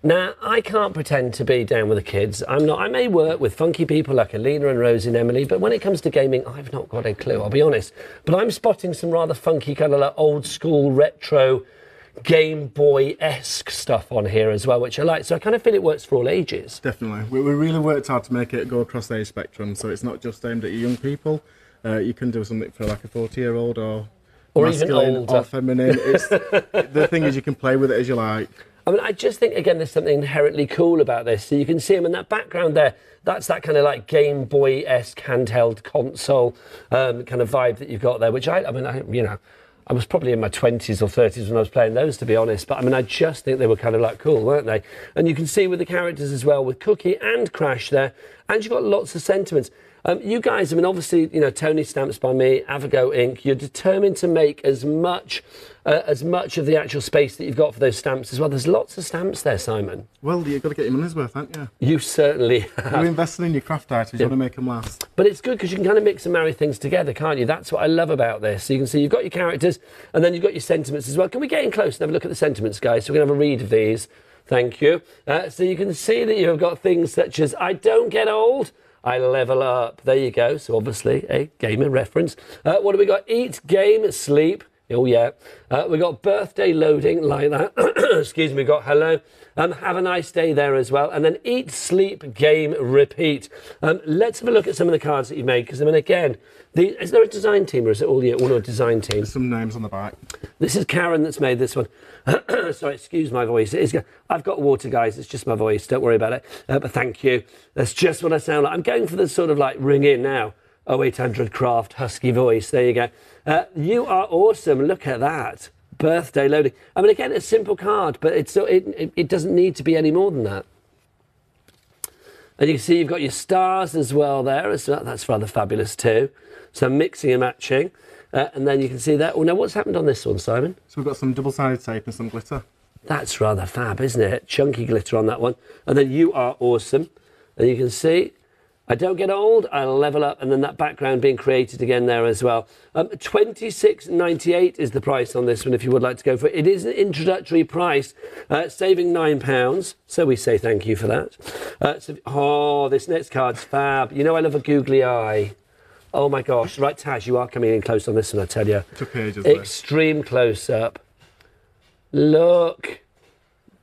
Now, I can't pretend to be down with the kids. I'm not. I may work with funky people like Alina and Rosie and Emily, but when it comes to gaming, I've not got a clue, I'll be honest. But I'm spotting some rather funky kind of like old school retro Game Boy-esque stuff on here as well, which I like. So I kind of feel it works for all ages. Definitely. We really worked hard to make it go across the age spectrum, so it's not just aimed at young people. You can do something for like a 40-year-old or even older. Or feminine. The thing is, you can play with it as you like. I mean, I just think, again, there's something inherently cool about this. So you can see them in that background there. That's that kind of like Game Boy-esque handheld console kind of vibe that you've got there, which I was probably in my 20s or 30s when I was playing those, to be honest. But I mean, I just think they were kind of like cool, weren't they? And you can see with the characters as well, with Cookie and Crash there, and you've got lots of sentiments. You guys, I mean, obviously, you know, Tony Stamps by me, AVAGO-INK. You're determined to make as much of the actual space that you've got for those stamps as well. There's lots of stamps there, Simon. Well, you've got to get your money's worth, haven't you? You certainly have. You're investing in your craft items, you want to make them last. But it's good because you can kind of mix and marry things together, can't you? That's what I love about this. So you can see you've got your characters and then you've got your sentiments as well. Can we get in close and have a look at the sentiments, guys? So we're going to have a read of these. Thank you. So you can see that you've got things such as, I don't get old, I level up. There you go. So obviously a gamer reference. What do we got? Eat, game, sleep. Oh yeah. We got birthday loading like that. Excuse me. We got hello. Have a nice day there as well. And then eat, sleep, game, repeat. Let's have a look at some of the cards that you made. Because I mean, again, is there a design team or is it all a design team? There's some names on the back. This is Karen that's made this one. Sorry, excuse my voice. I've got water, guys. It's just my voice. Don't worry about it. But thank you. That's just what I sound like. I'm going for the sort of like ring in now. 0800 craft husky voice. There you go. You are awesome. Look at that. Birthday loading. I mean, again, it's a simple card, but it doesn't need to be any more than that. And you can see you've got your stars as well there. That's rather fabulous too. So mixing and matching. And then you can see that. Oh, now what's happened on this one, Simon? So we've got some double-sided tape and some glitter. That's rather fab, isn't it? Chunky glitter on that one. And then you are awesome. And you can see, I don't get old, I level up. And then that background being created again there as well. $26.98 is the price on this one if you would like to go for it. It is an introductory price, saving £9. So we say thank you for that. Oh, this next card's fab. You know I love a googly eye. Oh my gosh. Right, Taz, you are coming in close on this one, I tell you. It took ages. Extreme close-up. Look.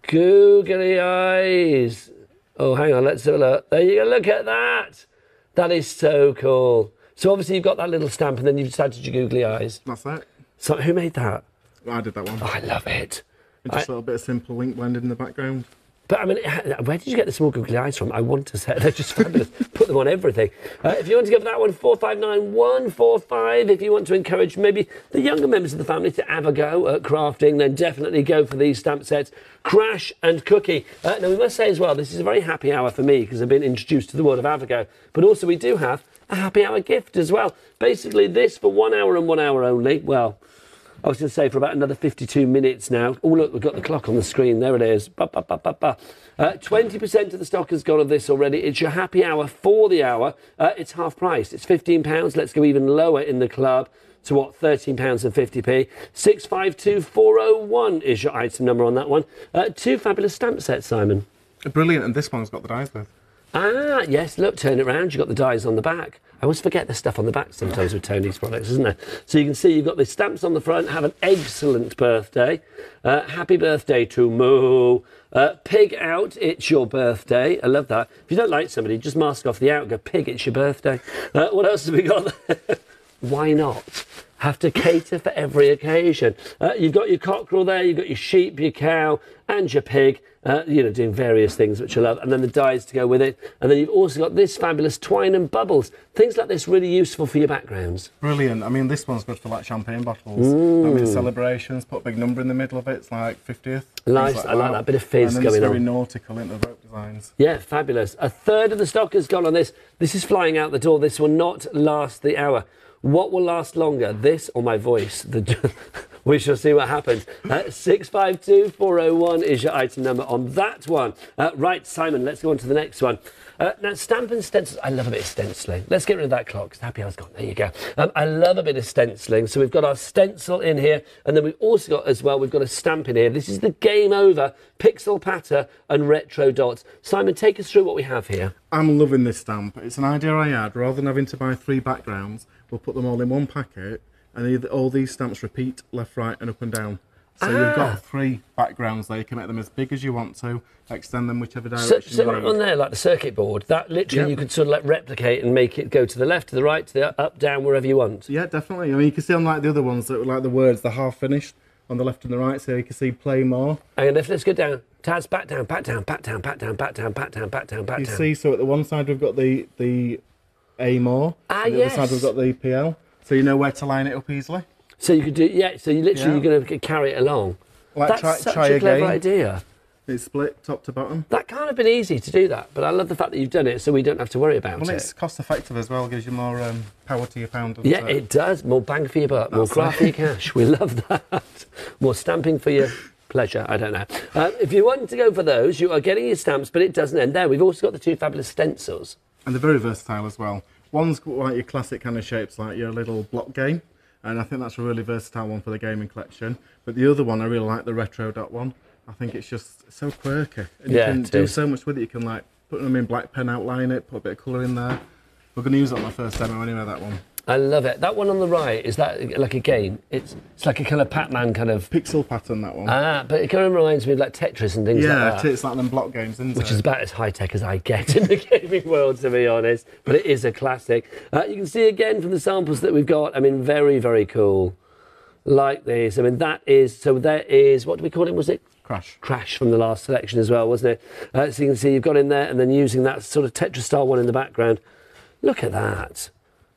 Googly eyes. Oh, hang on, let's have a look. There you go, look at that. That is so cool. So obviously you've got that little stamp and then you've decided your googly eyes. That's it. So who made that? I did that one. Oh, I love it. And just a little bit of simple ink blended in the background. But I mean, where did you get the small googly eyes from? I want to say they're just fabulous. Put them on everything. If you want to go for that one, 459145. If you want to encourage maybe the younger members of the family to have a go at crafting, then definitely go for these stamp sets. Crash and Cookie. Now we must say as well, this is a very happy hour for me because I've been introduced to the world of AVAGO. But also we do have a happy hour gift as well. Basically this for 1 hour and 1 hour only. Well, I was going to say for about another 52 minutes now. Oh, look, we've got the clock on the screen. There it is. 20% of the stock has gone of this already. It's your happy hour for the hour. It's half price. It's £15. Let's go even lower in the club to what? £13.50p. 652401 is your item number on that one. Two fabulous stamp sets, Simon. Brilliant. And this one's got the dies with. Ah, yes, look, turn it round. You've got the dies on the back. I always forget the stuff on the back sometimes with Tony's products, isn't there? So you can see you've got the stamps on the front. Have an excellent birthday. Happy birthday to Moo. Pig out, it's your birthday. I love that. If you don't like somebody, just mask off the out and go, Pig, it's your birthday. What else have we got there? Why not? Have to cater for every occasion. You've got your cockerel there, you've got your sheep, your cow, and your pig. Doing various things, which I love. And then the dies to go with it. And then you've also got this fabulous twine and bubbles. Things like this really useful for your backgrounds. Brilliant. I mean, this one's good for like champagne bottles. I mean, celebrations, put a big number in the middle of it. It's like 50th. Nice. Like I like that bit of fizz and then going it's on. very nautical into the rope designs. Yeah, fabulous. A third of the stock has gone on this. This is flying out the door. This will not last the hour. What will last longer, this or my voice? We shall see what happens. 652401 is your item number on that one. Right, Simon, let's go on to the next one. Now, stamp and stencils. I love a bit of stenciling. Let's get rid of that clock. The happy hour's gone. There you go. I love a bit of stenciling. So we've got our stencil in here, and then we've also got, as well, we've got a stamp in here. This is the Game Over, Pixel Patter, and Retro Dots. Simon, take us through what we have here. I'm loving this stamp. It's an idea I had. Rather than having to buy 3 backgrounds, we'll put them all in one packet, and all these stamps repeat left, right, and up and down. So you've got 3 backgrounds there. You can make them as big as you want to, extend them whichever direction so you like need. on there, like the circuit board, that literally you could sort of like replicate and make it go to the left, to the right, to the up, down, wherever you want. Yeah, definitely. I mean, you can see on like the other ones that were like the words, they're half finished on the left and the right, so you can see play more. And let's go down. Taz, back down, back down, back down, back down, back down, back down, back down, back down. You see, so at the one side we've got the A more, and the other side we've got the PL, so you know where to line it up easily. So you could do, so you literally you're going to carry it along. Like That's such try a clever again. idea. It's split top to bottom. That can't have been easy to do that, but I love the fact that you've done it so we don't have to worry about it. Well, it's cost effective as well, gives you more power to your pound. Yeah, it does. More bang for your buck, more craft for your cash. We love that. More stamping for your pleasure, I don't know. If you want to go for those, you are getting your stamps, but it doesn't end there. We've also got the 2 fabulous stencils. And they're very versatile as well. One's got like your classic kind of shapes, like your little block game. And I think that's a really versatile one for the gaming collection. But the other one, I really like the retro dot one. I think it's just so quirky. And you can do so much with it. You can like put them in black pen, outline it, put a bit of colour in there. We're going to use it on my first demo anyway, that one. I love it. That one on the right, is that like a game? It's like a kind of Pac-Man kind of... Pixel pattern, that one. But it kind of reminds me of like Tetris and things like that. Yeah, it's like them block games, isn't it? Which is about as high-tech as I get in the gaming world, to be honest. But it is a classic. You can see again from the samples that we've got, I mean, very, very cool. Like this. I mean, that is... So there is... What do we call it? Was it? Crash. Crash from the last selection as well, wasn't it? So you can see you've got in there and then using that sort of Tetris-style one in the background. Look at that.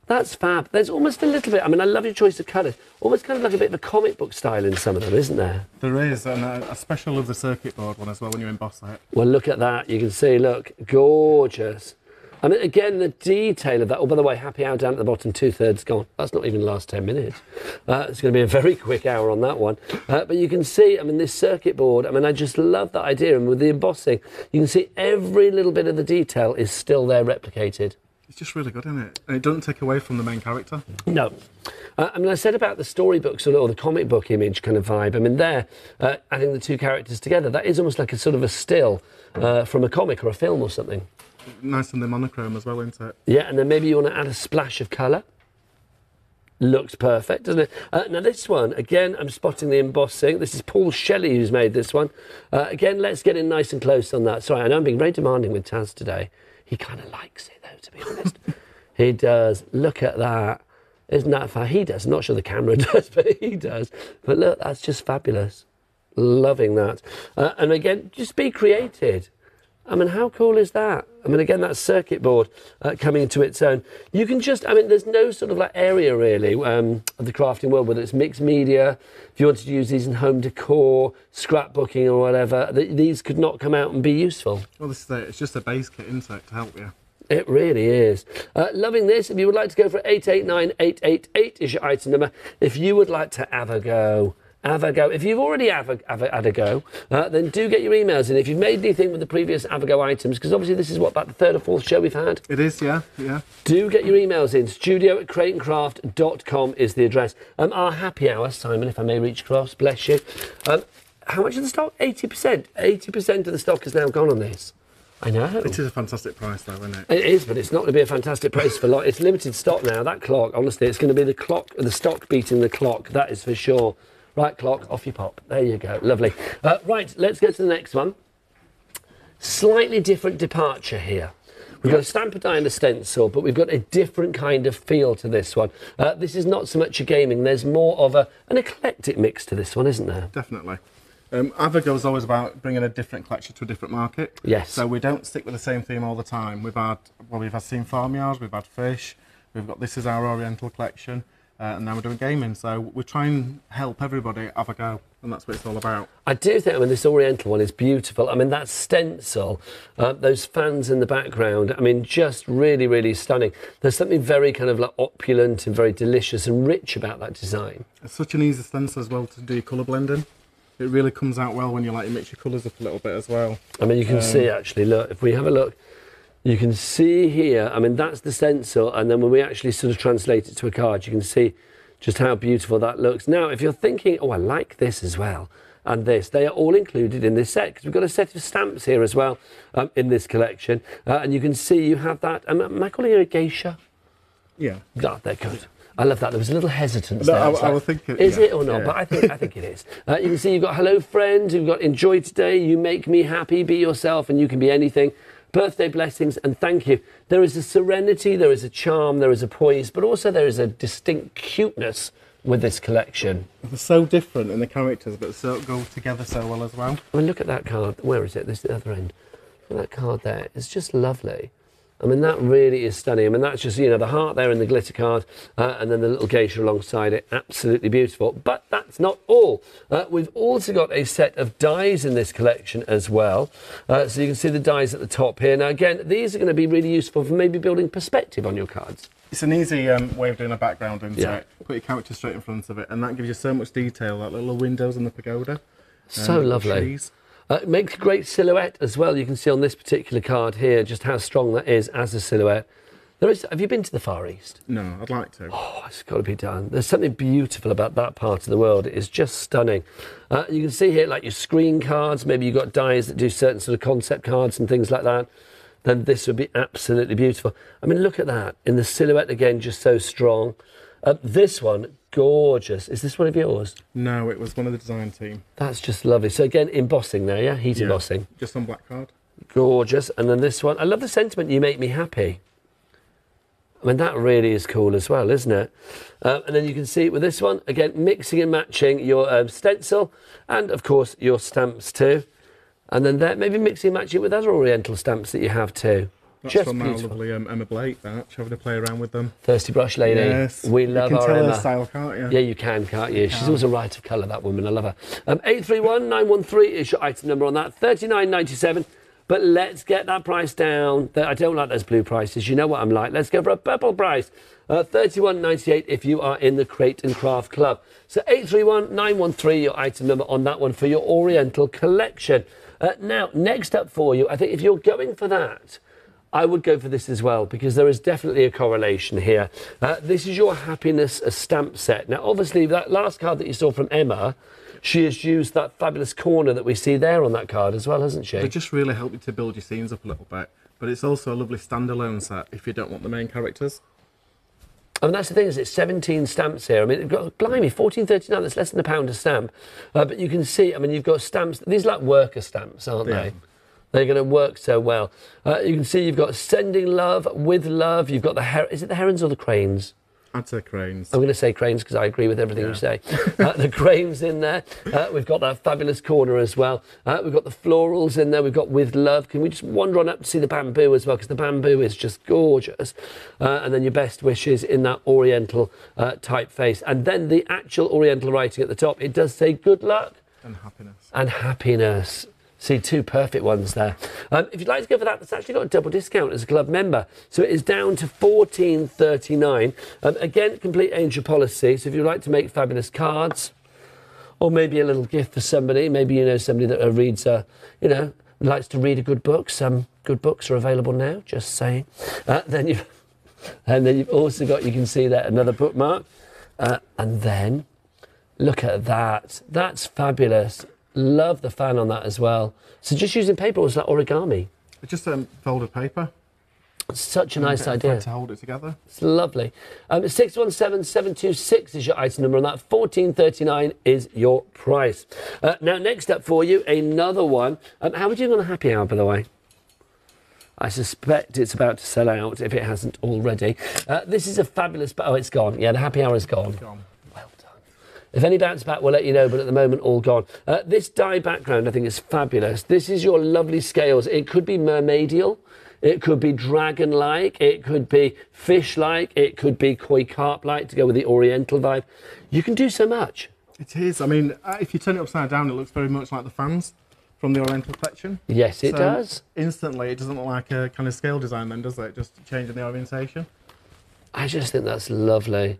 That's fab. There's almost a little bit, I mean, I love your choice of colours. Almost kind of like a bit of a comic book style in some of them, isn't there? There is, and a special of the circuit board one as well when you emboss it. Well, look at that. You can see, look, gorgeous. I mean, again, the detail of that. Oh, by the way, happy hour down at the bottom, 2/3 gone. That's not even the last 10 minutes. It's going to be a very quick hour on that one. But you can see, I mean, this circuit board, I mean, I just love that idea. And with the embossing, you can see every little bit of the detail is still there replicated. It's just really good, isn't it? And it doesn't take away from the main character. No. I mean, I said about the storybooks or the comic book image kind of vibe. I mean, there, adding the 2 characters together, that is almost like a sort of a still from a comic or a film or something. Nice and the monochrome as well, isn't it? Yeah, and then maybe you want to add a splash of colour. Looks perfect, doesn't it? Now this one, again, I'm spotting the embossing. This is Paul Shelley who's made this one. Again, let's get in nice and close on that. Sorry, I know I'm being very demanding with Taz today. He kind of likes it, though, to be honest. He does. Look at that. Isn't that fun? He does. I'm not sure the camera does, but he does. But look, that's just fabulous. Loving that. And again, just be creative. I mean, how cool is that? I mean, again, that circuit board coming into its own. You can just, I mean, there's no sort of like area really of the crafting world, whether it's mixed media, if you wanted to use these in home decor, scrapbooking or whatever, these could not come out and be useful. Well, this is it's just a base kit, isn't it, to help you? It really is. Loving this. If you would like to go for 889888 is your item number. If you would like to have a go, if you've already had a go, then do get your emails in. If you've made anything with the previous AVAGO items, because obviously this is what, about the 3rd or 4th show we've had? It is, yeah. Do get your emails in. studio@crateandcraft.com is the address. Our happy hour, Simon, if I may reach across, bless you. How much of the stock? 80%. 80% of the stock has now gone on this. I know. It is a fantastic price, though, isn't it? It is, but it's not going to be a fantastic price for lot. It's limited stock now. That clock, honestly, it's going to be the stock beating the clock. That is for sure. Right, clock, off you pop. There you go. Lovely. Right, let's go to the next one. Slightly different departure here. We've got a stamp and die and a stencil, but we've got a different kind of feel to this one. This is not so much a gaming. There's more of an eclectic mix to this one, isn't there? Definitely. AVAGO is always about bringing a different collection to a different market. Yes. So we don't stick with the same theme all the time. We've had seen farmyards, we've had fish, we've got this is our Oriental collection, and now we're doing gaming. So we try and help everybody have a go. and that's what it's all about. I do think, I mean, this Oriental one is beautiful. I mean, that stencil, those fans in the background, I mean, just really, really stunning. There's something very kind of like opulent and very delicious and rich about that design. It's such an easy stencil as well to do colour blending. It really comes out well when you mix your colours up a little bit as well. I mean, you can see actually, look, if we have a look, you can see here, I mean, that's the stencil, and then when we actually sort of translate it to a card, you can see just how beautiful that looks. Now, if you're thinking, oh, I like this as well, and this, they are all included in this set, because we've got a set of stamps here as well in this collection. And you can see you have that, am I calling it a geisha? Yeah. Oh, they're good. I love that. There was a little hesitance there. I was thinking, is it or not? Yeah. But I think it is. You can see you've got hello friend, you've got enjoy today, you make me happy, be yourself, and you can be anything. Birthday blessings and thank you. There is a serenity, there is a charm, there is a poise, but also there is a distinct cuteness with this collection. They're so different in the characters, but so go together so well as well. I mean, look at that card. Where is it? This is the other end. Look at that card there. It's just lovely. I mean, that really is stunning. I mean, that's just, you know, the heart there in the glitter card and then the little geisha alongside it. Absolutely beautiful. But that's not all. We've also got a set of dies in this collection as well. So you can see the dies at the top here. Now, again, these are going to be really useful for maybe building perspective on your cards. It's an easy way of doing a background into it. Put your character straight in front of it, and that gives you so much detail, like little windows in the pagoda. So lovely. Trees. It makes a great silhouette as well. You can see on this particular card here just how strong that is as a silhouette. Have you been to the Far East? No, I'd like to. Oh, it's got to be done. There's something beautiful about that part of the world. It is just stunning. You can see here like your screen cards. Maybe you've got dies that do certain sort of concept cards and things like that. Then this would be absolutely beautiful. I mean, look at that. In the silhouette again, just so strong. This one, gorgeous. Is this one of yours? No, it was one of the design team. That's just lovely. So again, embossing there, yeah? Heat embossing. Just on black card. Gorgeous. And then this one, I love the sentiment, you make me happy. I mean, that really is cool as well, isn't it? And then you can see with this one, again, mixing and matching your stencil and, of course, your stamps too. And then there, maybe mixing and matching it with other Oriental stamps that you have too. That's just from beautiful. Our lovely Emma Blake, that. Having to play around with them. Thirsty brush lady. Yes. We love our Emma. You can tell her style, can't you? Yeah, you can, can't you? She's always a right of colour, that woman. I love her. 831913 is your item number on that. $39.97. But let's get that price down. I don't like those blue prices. You know what I'm like. Let's go for a purple price. $31.98 if you are in the Crate and Craft Club. So 831913, your item number on that one for your Oriental collection. Now, next up for you, I think if you're going for that, I would go for this as well, because there is definitely a correlation here. This is your Happiness stamp set. Now, obviously, that last card that you saw from Emma, she has used that fabulous corner that we see there on that card as well, hasn't she? They just really help you to build your scenes up a little bit. But it's also a lovely standalone set if you don't want the main characters. I mean, that's the thing, is it's 17 stamps here. I mean, blimey, $14.39, that's less than £1 a stamp. But you can see, I mean, you've got stamps, these are like worker stamps, aren't they? They're going to work so well. You can see you've got Sending Love, With Love, you've got is it the herons or the cranes? I'd say cranes. I'm going to say cranes because I agree with everything you say. The cranes in there. We've got that fabulous corner as well. We've got the florals in there. We've got With Love. Can we just wander on up to see the bamboo as well? Because the bamboo is just gorgeous. And then your best wishes in that Oriental typeface. And then the actual Oriental writing at the top. It does say good luck. And happiness. And happiness. See, two perfect ones there. If you'd like to go for that, that's actually got a double discount as a club member. So it is down to $14.39. Again, complete angel policy. So if you'd like to make fabulous cards, or maybe a little gift for somebody, maybe you know somebody that reads, likes to read a good book. Some good books are available now, just saying. Then you've also got, you can see there, another bookmark. And then, look at that. That's fabulous. Love the fan on that as well. So just using paper, or was that origami? It's just folded paper. Such a nice idea. To hold it together. It's lovely. 617726 is your item number on that. $14.39 is your price. Now, next up for you, another one. How are we doing on a happy hour, by the way? I suspect it's about to sell out if it hasn't already. This is a fabulous... Oh, it's gone. Yeah, the happy hour is gone. It's gone. If any bounce back, we'll let you know, but at the moment, all gone. This die background, I think, is fabulous. This is your lovely scales. It could be mermaidial, it could be dragon-like, it could be fish-like, it could be koi carp-like to go with the Oriental vibe. You can do so much. It is. I mean, if you turn it upside down, it looks very much like the fans from the Oriental collection. Yes, it does. Instantly, it doesn't look like a kind of scale design then, does it? Just changing the orientation. I just think that's lovely.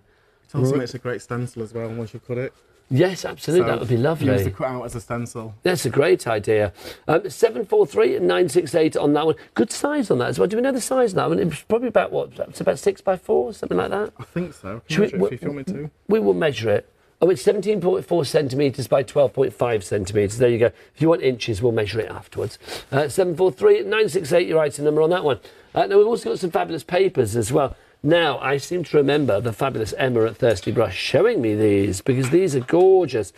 It also makes a great stencil as well once you cut it. Yes, absolutely. So that would be lovely. Use the cutout as a stencil. That's a great idea. 743 and 968 on that one. Good size on that as well. Do we know the size of that one? It's probably about what? It's about 6x4, something like that. I think so. Can you measure it if you want me to? We will measure it. Oh, it's 17.4 centimetres by 12.5 centimetres. There you go. If you want inches, we'll measure it afterwards. 743 968, your item number on that one. Now, we've also got some fabulous papers as well. Now, I seem to remember the fabulous Emma at Thirsty Brush showing me these, because these are gorgeous.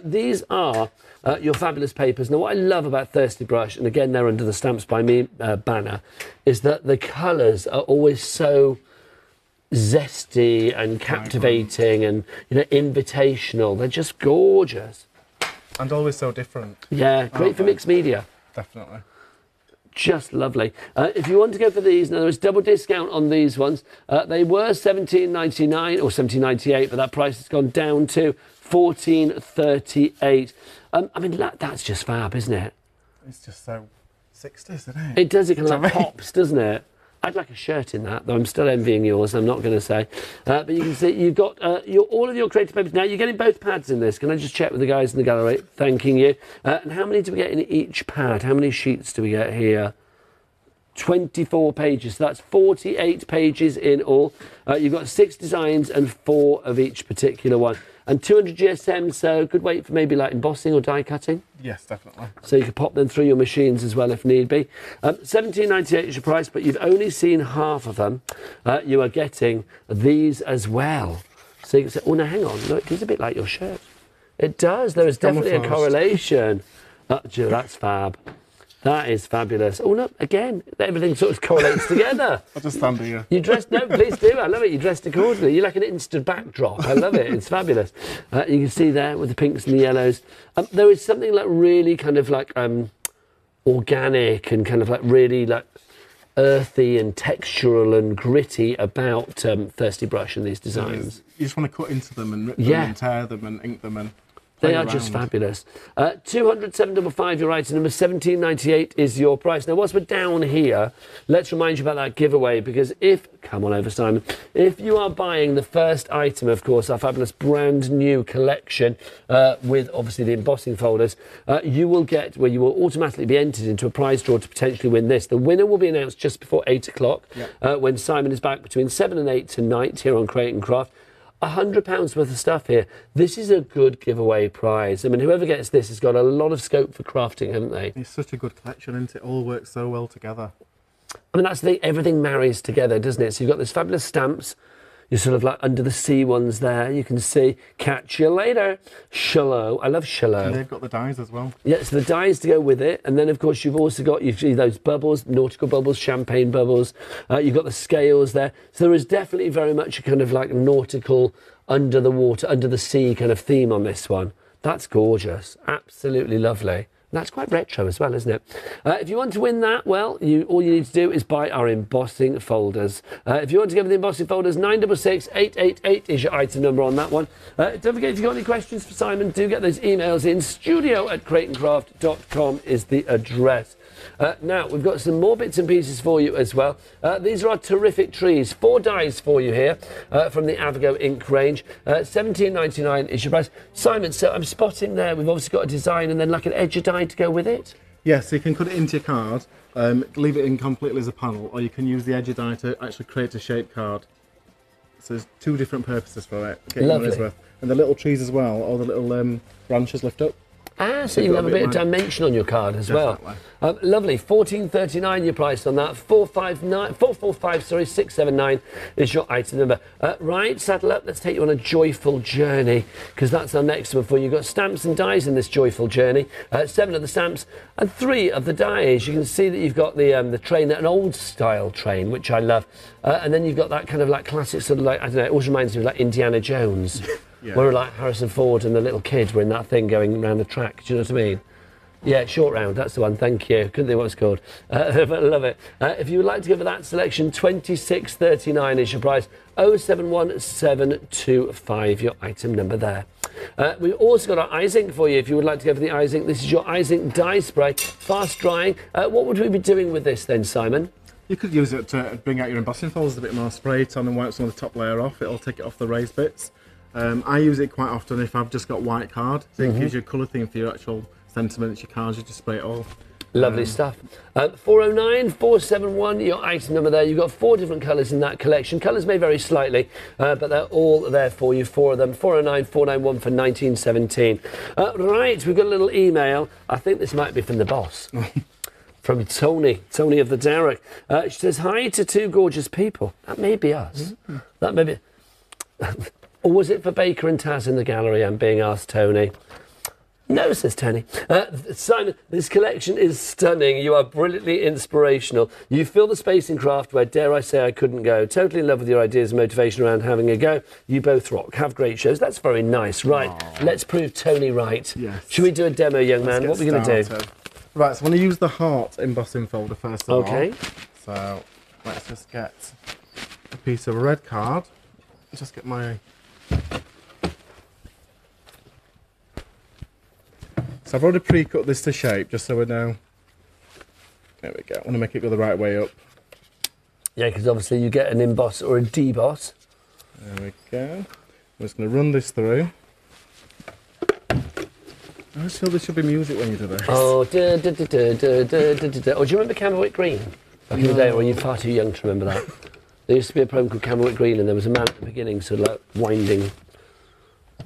These are your fabulous papers. Now, what I love about Thirsty Brush, and again, they're under the Stamps by Me banner, is that the colours are always so zesty and captivating and, you know, invitational. They're just gorgeous. And always so different. Yeah, great for mixed media. Definitely. Just lovely. If you want to go for these, now there is double discount on these ones. They were $17.99 or $17.98, but that price has gone down to $14.38. I mean, that's just fab, isn't it? It's just so 60s, isn't it? It does. It kind of like pops, doesn't it? I'd like a shirt in that, though I'm still envying yours, I'm not going to say. But you can see you've got all of your creative papers. Now, you're getting both pads in this. Can I just check with the guys in the gallery? Thanking you. And how many do we get in each pad? How many sheets do we get here? 24 pages. So that's 48 pages in all. You've got 6 designs and 4 of each particular one. And 200 GSM, so good weight for maybe like embossing or die cutting. Yes, definitely. So you can pop them through your machines as well if need be. $17.98 is your price, but you've only seen half of them. You are getting these as well. So you can say, oh, no, hang on. Look, it's a bit like your shirt. It does. There is definitely a correlation. That's fab. That is fabulous. Oh, no, again, everything sort of correlates together. I'll just stand here. You dressed, no, please do. I love it. You dressed accordingly. You're like an instant backdrop. I love it. It's fabulous. You can see there with the pinks and the yellows. There is something like really kind of like organic and kind of like really like earthy and textural and gritty about Thirsty Brush and these designs. You just want to cut into them and rip them and tear them and ink them and they are just fabulous. 200-755, your item number, $17.98 is your price. Now, whilst we're down here, let's remind you about that giveaway, because come on over, Simon, if you are buying the first item, of course, our fabulous brand new collection with obviously the embossing folders, you will automatically be entered into a prize draw to potentially win this. The winner will be announced just before 8 o'clock when Simon is back between 7 and 8 tonight here on Create and Craft. £100 worth of stuff here. This is a good giveaway prize. I mean, whoever gets this has got a lot of scope for crafting, haven't they? It's such a good collection, isn't it? All works so well together. I mean, that's the thing. Everything marries together, doesn't it? So you've got these fabulous stamps. You're sort of like under the sea ones there. You can see, catch you later. Shallow. I love shallow. And they've got the dies as well. Yeah, so the dies to go with it. And then, of course, you've also got those bubbles, nautical bubbles, champagne bubbles. You've got the scales there. So there is definitely very much a kind of like nautical, under the water, under the sea kind of theme on this one. That's gorgeous. Absolutely lovely. That's quite retro as well, isn't it? If you want to win that, well, all you need to do is buy our embossing folders. If you want to go with the embossing folders, 966-888 is your item number on that one. Don't forget, if you've got any questions for Simon, do get those emails in. studio@createandcraft.com is the address. Now, we've got some more bits and pieces for you as well. These are our terrific trees. 4 dies for you here from the AVAGO-INK range. $17.99 is your price. Simon, so I'm spotting there, we've obviously got a design and then like an edge of die to go with it. Yes, so you can cut it into your card, leave it in completely as a panel, or you can use the edge of die to actually create a shape card. So there's 2 different purposes for it. Lovely. And the little trees as well, or the little branches lift up. So you can have a bit of dimension on your card as well. Lovely. $14.39 your price on that. 679 is your item number. Right, saddle up. Let's take you on a joyful journey, because that's our next one for you. You've got stamps and dies in this joyful journey. 7 of the stamps and 3 of the dies. You can see that you've got the train, an old style train, which I love. And then you've got that kind of like classic sort of like, I don't know, it always reminds me of like Indiana Jones. Yeah. Where like Harrison Ford and the little kid were in that thing going around the track. Do you know what I mean? Yeah, short round, that's the one, thank you. Couldn't think what it's called. But I love it. If you would like to go for that selection, $26.39 is your price. 071725, your item number there. We've also got our eyes ink for you if you would like to go for the eyes ink. This is your eyes ink dye spray, fast drying. What would we be doing with this then, Simon? You could use it to bring out your embossing folders a bit more, spray it on and wipe some of the top layer off. It'll take it off the raised bits. I use it quite often if I've just got white card. So it gives you a colour theme for your actual sentiments, your cards, you just spray it all. Lovely stuff. 409 471, your item number there. You've got 4 different colours in that collection. Colours may vary slightly, but they're all there for you, 4 of them. 409 491 for 1917. Right, we've got a little email. I think this might be from the boss. From Tony of the Derrick. She says, hi to 2 gorgeous people. That may be us. That may be... Or was it for Baker and Taz in the gallery? I'm being asked, Tony. No, says Tony. Simon, this collection is stunning. You are brilliantly inspirational. You fill the space in craft where, dare I say, I couldn't go. Totally in love with your ideas and motivation around having a go. You both rock. Have great shows. That's very nice. Right, let's prove Tony right. Yes. Should we do a demo, young man? What are we going to do? Right, so I'm going to use the heart embossing folder first of all. Okay. So let's just get a piece of red card. Just get my... So I've already pre-cut this to shape, just so we know. There we go. I want to make it go the right way up. Yeah, because obviously you get an emboss or a deboss. There we go. I'm just going to run this through. I just feel there should be music when you do this. Oh, da, da, da, da, da, da, da, da. Oh, do you remember Camberwick Green? Back in the day, or are you far too young to remember that? There used to be a program called Camberwick Green, and there was a man at the beginning sort of like winding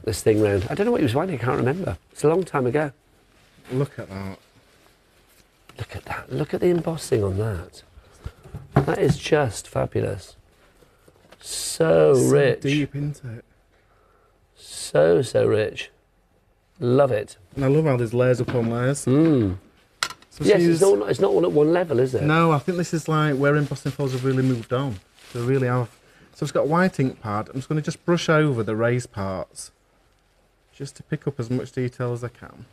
this thing round. I don't know what he was winding, I can't remember. It's a long time ago. Look at that. Look at that. Look at the embossing on that. That is just fabulous. So rich. Deep into it. So rich. Love it. And I love how there's layers upon layers. So yes, use... it's not all at one level, is it? No, I think this is like where embossing folders have really moved on. They really have. So I've got a white ink pad. I'm just going to just brush over the raised parts, just to pick up as much detail as I can.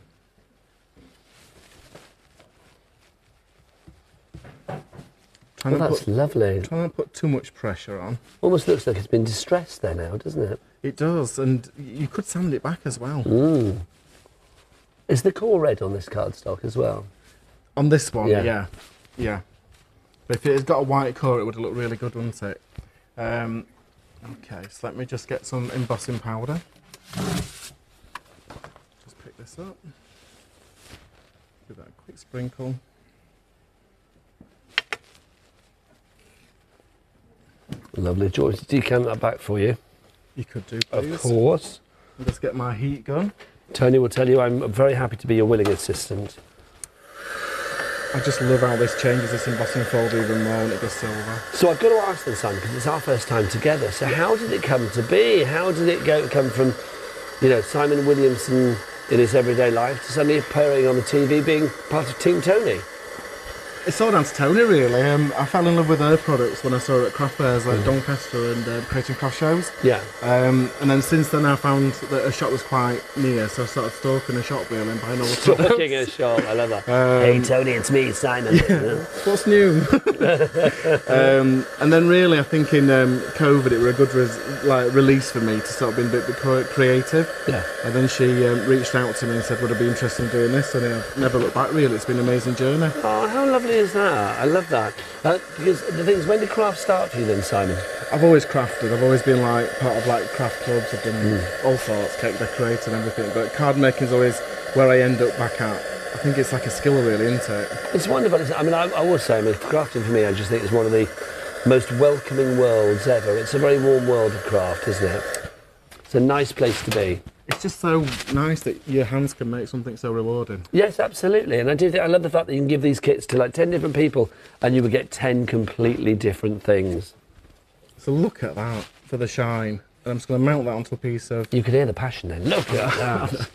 Oh, that's lovely. Trying not to put too much pressure on. Almost looks like it's been distressed there now, doesn't it? It does, and you could sand it back as well. Is the core red on this cardstock as well? On this one, yeah. But if it had got a white core, it would have looked really good, wouldn't it? Okay, so let me just get some embossing powder. Just pick this up. Give that a quick sprinkle. Lovely. Do you want me to decant that back for you? You could do, please. Of course. I'll just get my heat gun. Tony will tell you I'm very happy to be your willing assistant. I just love how this changes this embossing folder even more when it goes silver. So I've got to ask then, Simon, because it's our first time together. So how did it come to be? How did it come from, you know, Simon Williamson in his everyday life to suddenly appearing on the TV being part of Team Tony? It's all down to Tony, really. I fell in love with her products when I saw her at craft fairs like Doncaster and creating craft shows. Yeah. And then since then I found that her shop was quite near, so I started stalking her shop really and buying all the products. Stalking her shop, I love that. Hey Tony, it's me, Simon. Yeah. What's new? And then really I think in COVID it was a good release for me to start being a bit creative. Yeah. And then she reached out to me and said, would I be interested in doing this? And I've never looked back really, it's been an amazing journey. Oh, how lovely is that? I love that. Because the thing is, when did craft start for you then, Simon? I've always crafted. I've always been like part of like craft clubs. I've done all sorts, cake decorating and everything. But card making is always where I end up back at. I think it's like a skill really, isn't it? It's wonderful. I mean, I will say, crafting for me, I just think it's one of the most welcoming worlds ever. It's a very warm world of craft, isn't it? It's a nice place to be. It's just so nice that your hands can make something so rewarding. Yes, absolutely. And I love the fact that you can give these kits to like 10 different people and you will get 10 completely different things. So look at that for the shine. And I'm just going to mount that onto a piece of... You can hear the passion then. Look at that.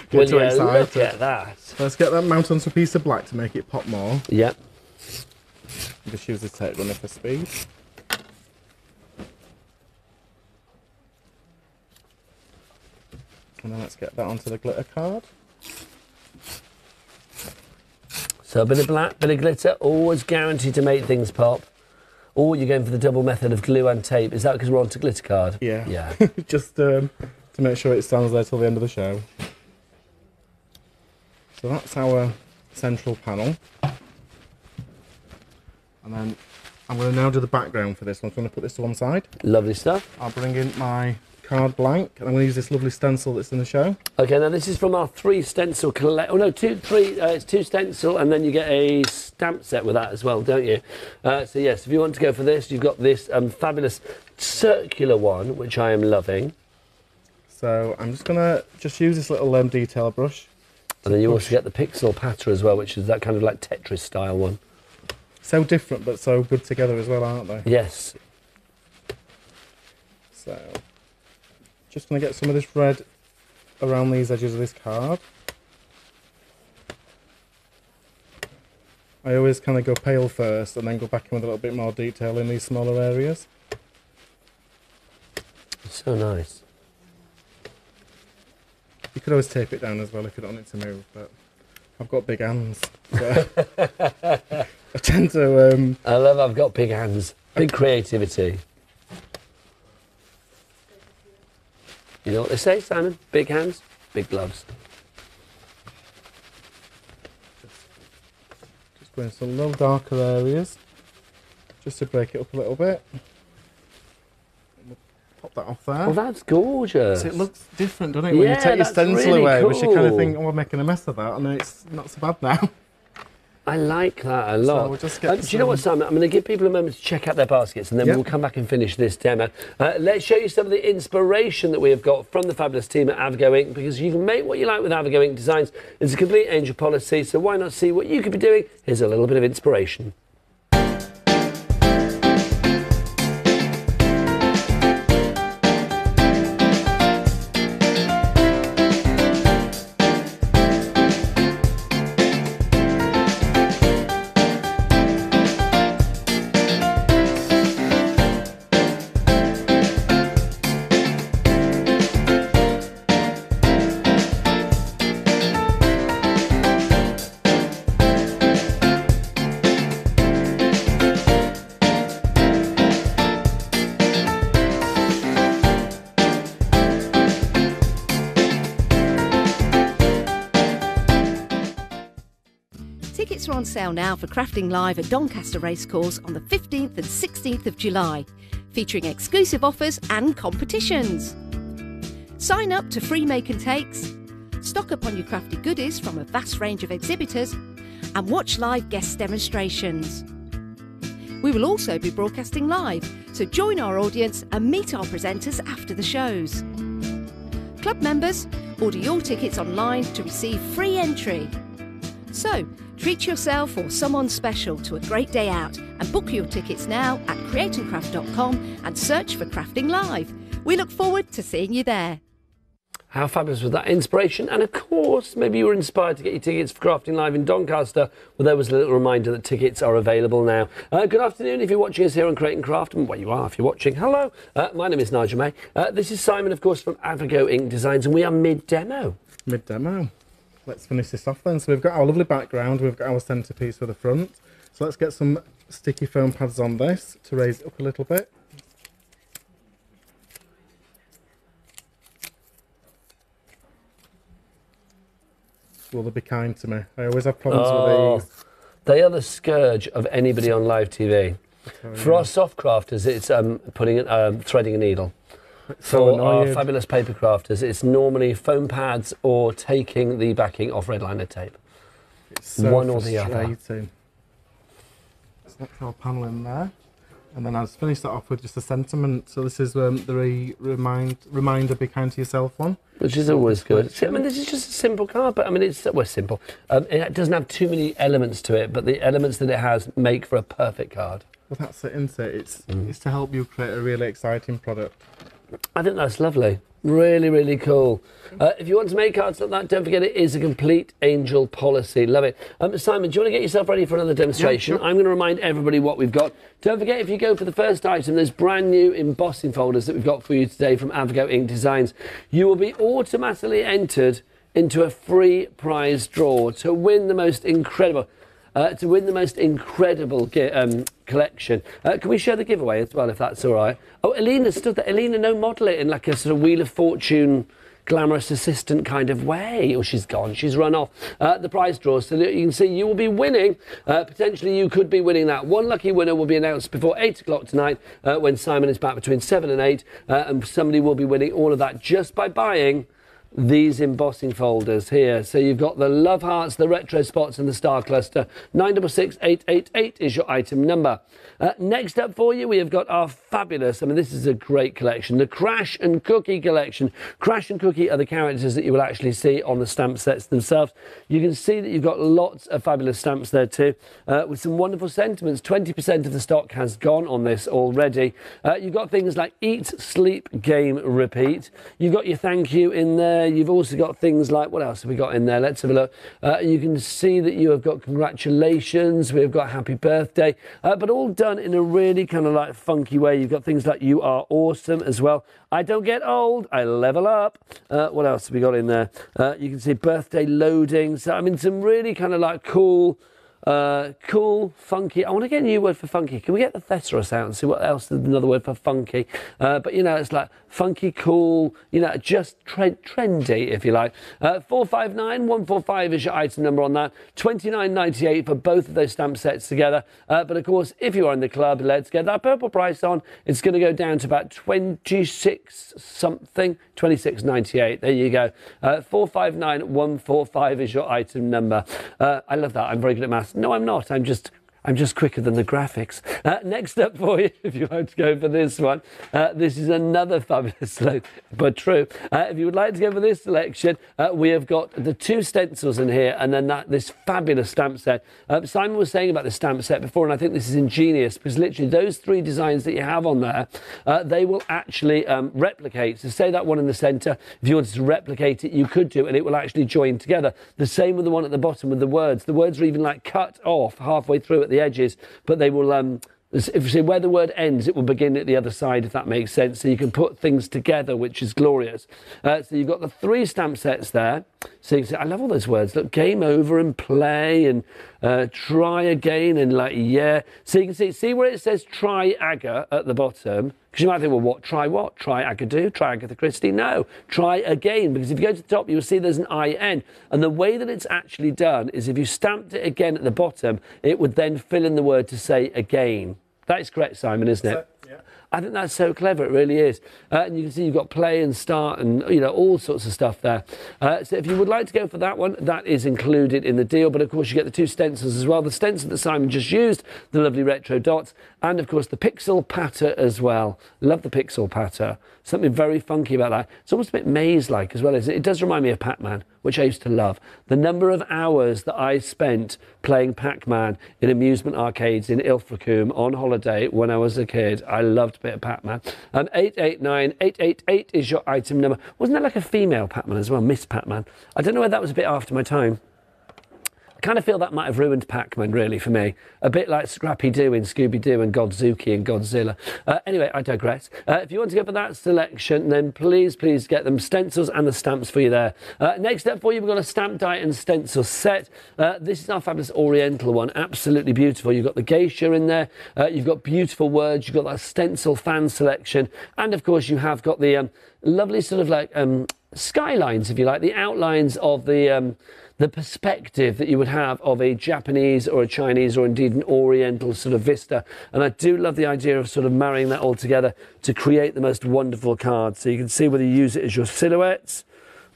Get too excited. Look at that. Let's get that mounted onto a piece of black to make it pop more. Yep. Just use the tape runner for speed. And then let's get that onto the glitter card. So a bit of black, bit of glitter, always guaranteed to make things pop. Or you're going for the double method of glue and tape. Is that because we're onto glitter card? Yeah. Yeah. Just to to make sure it stands there till the end of the show. So that's our central panel. And then I'm going to now do the background for this one. I'm going to put this to one side. Lovely stuff. I'll bring in my card blank, and I'm going to use this lovely stencil that's in the show. Okay, now this is from our 3 stencil collect. Oh no, 2 stencil, and then you get a stamp set with that as well, don't you? So yes, if you want to go for this, you've got this fabulous circular one, which I am loving. So I'm just going to use this little detail brush. And then you also get the pixel patter as well, which is that kind of like Tetris style one. So different, but so good together as well, aren't they? Yes. So, just going to get some of this red around these edges of this card. I always kind of go pale first and then go back in with a little bit more detail in these smaller areas. So nice. You could always tape it down as well if you don't want it to move, but I've got big hands. So I tend to... I love I've got big hands. Big creativity. You know what they say, Simon? Big hands, big gloves. Just going some little darker areas, just to break it up a little bit. Pop that off there. Oh, that's gorgeous. So it looks different, doesn't it? When you take your stencil really away, cool. which you kind of think, oh, I'm making a mess of that, and it's not so bad now. I like that a lot. So we'll just get do you know what, Simon? I'm going to give people a moment to check out their baskets, and then we'll come back and finish this demo. Let's show you some of the inspiration that we have got from the fabulous team at AVAGO INK, because you can make what you like with AVAGO INK designs. It's a complete angel policy, so why not see what you could be doing? Here's a little bit of inspiration. Tickets are on sale now for Crafting Live at Doncaster Racecourse on the 15th and 16th of July, featuring exclusive offers and competitions. Sign up to free make and takes, stock up on your crafty goodies from a vast range of exhibitors, and watch live guest demonstrations. We will also be broadcasting live, so join our audience and meet our presenters after the shows. Club members, order your tickets online to receive free entry. So, treat yourself or someone special to a great day out and book your tickets now at createandcraft.com and search for Crafting Live. We look forward to seeing you there. How fabulous was that inspiration? And of course, maybe you were inspired to get your tickets for Crafting Live in Doncaster. Well, there was a little reminder that tickets are available now. Good afternoon if you're watching us here on Create and Craft. And well, you are if you're watching. Hello, my name is Nigel May. This is Simon, of course, from AVAGO INK Designs, and we are mid-demo. Mid-demo. Let's finish this off then. So we've got our lovely background, we've got our centrepiece for the front. So let's get some sticky foam pads on this to raise it up a little bit. Will they be kind to me? I always have problems with these. They are the scourge of anybody on live TV. For our soft crafters, it's threading a needle. For our fabulous paper crafters, it's normally foam pads or taking the backing off red liner tape. It's so one or the other. So that's our panel in there. And then I'll finish that off with just a sentiment. So this is the reminder, be kind to yourself one. Which is always good. See, I mean, this is just a simple card, but I mean, it's simple. It doesn't have too many elements to it, but the elements that it has make for a perfect card. Well, that's it, isn't it? It's to help you create a really exciting product. I think that's lovely. Really, really cool. If you want to make cards like that, don't forget it is a complete angel policy. Love it. Simon, do you want to get yourself ready for another demonstration? Yeah, sure. I'm going to remind everybody what we've got. Don't forget, if you go for the first item, there's brand new embossing folders that we've got for you today from AVAGO INK Designs. You will be automatically entered into a free prize draw to win the most incredible collection. Can we show the giveaway as well, if that's all right? Oh, Alina stood there. Alina, no, model it in like a sort of Wheel of Fortune glamorous assistant kind of way. Oh, she's gone. She's run off. The prize draw, so that you can see you will be winning. Potentially you could be winning that. One lucky winner will be announced before 8 o'clock tonight when Simon is back between 7 and 8. And somebody will be winning all of that just by buying these embossing folders here. So you've got the love hearts, the retro spots and the star cluster. 966888 is your item number. Next up for you, we have got our fabulous, I mean, this is a great collection, the Crash and Cookie collection. Crash and Cookie are the characters that you will actually see on the stamp sets themselves. You can see that you've got lots of fabulous stamps there too, with some wonderful sentiments. 20% of the stock has gone on this already. You've got things like Eat, Sleep, Game, Repeat. You've got your thank you in there. You've also got things like, what else have we got in there? Let's have a look. You can see that you have got congratulations. We've got happy birthday, but all done in a really kind of like funky way. You've got things like you are awesome as well. I don't get old, I level up. What else have we got in there? You can see birthday loading. So, I mean, some really kind of like cool, funky. I want to get a new word for funky. Can we get the thesaurus out and see what else is another word for funky? But, you know, it's like funky, cool, you know, just trendy, if you like. 459145 is your item number on that. 29.98 for both of those stamp sets together. But, of course, if you are in the club, let's get that purple price on. It's going to go down to about 26 something, 26.98. There you go. 459145 is your item number. I love that. I'm very good at maths. No, I'm not. I'm just quicker than the graphics. Next up for you, if you like to go for this one, this is another fabulous selection, but true. If you would like to go for this selection, we have got the 2 stencils in here and then this fabulous stamp set. Simon was saying about the stamp set before, and I think this is ingenious because literally those 3 designs that you have on there, they will actually replicate. So say that one in the centre, if you wanted to replicate it, you could do, and it will actually join together. The same with the one at the bottom with the words. The words are even like cut off halfway through at the edges, but they will if you see where the word ends, it will begin at the other side, if that makes sense. So you can put things together, which is glorious. So you've got the 3 stamp sets there. So you can see, I love all those words. Look, game over and play and try again and like, yeah. So you can see where it says try Aga at the bottom. Because you might think, well, what? Try what? Try Agadoo? Try Agatha Christie? No, try again. Because if you go to the top, you'll see there's an IN. And the way that it's actually done is if you stamped it again at the bottom, it would then fill in the word to say again. That is correct, Simon, isn't it? Yeah. I think that's so clever, it really is. And you can see you've got play and start and, you know, all sorts of stuff there. So if you would like to go for that one, that is included in the deal. But, of course, you get the 2 stencils as well. The stencil that Simon just used, the lovely retro dots, and, of course, the pixel patter as well. Love the pixel patter. Something very funky about that. It's almost a bit maze-like as well, isn't it? It does remind me of Pac-Man, which I used to love. The number of hours that I spent playing Pac-Man in amusement arcades in Ilfracombe on holiday when I was a kid. I loved a bit of Pac-Man. 889888 is your item number. Wasn't there like a female Pac-Man as well? Miss Pac-Man. I don't know whether that was a bit after my time. I kind of feel that might have ruined Pac-Man, really, for me. A bit like Scrappy-Doo in Scooby-Doo and Godzuki and Godzilla. Anyway, I digress. If you want to go for that selection, then please get them stencils and the stamps for you there. Next up for you, we've got a stamp die and stencil set. This is our fabulous Oriental one. Absolutely beautiful. You've got the geisha in there. You've got beautiful words. You've got that stencil fan selection. And, of course, you have got the lovely sort of like skylines, if you like, the outlines of the perspective that you would have of a Japanese or a Chinese or indeed an Oriental sort of vista. And I do love the idea of sort of marrying that all together to create the most wonderful card. So you can see whether you use it as your silhouettes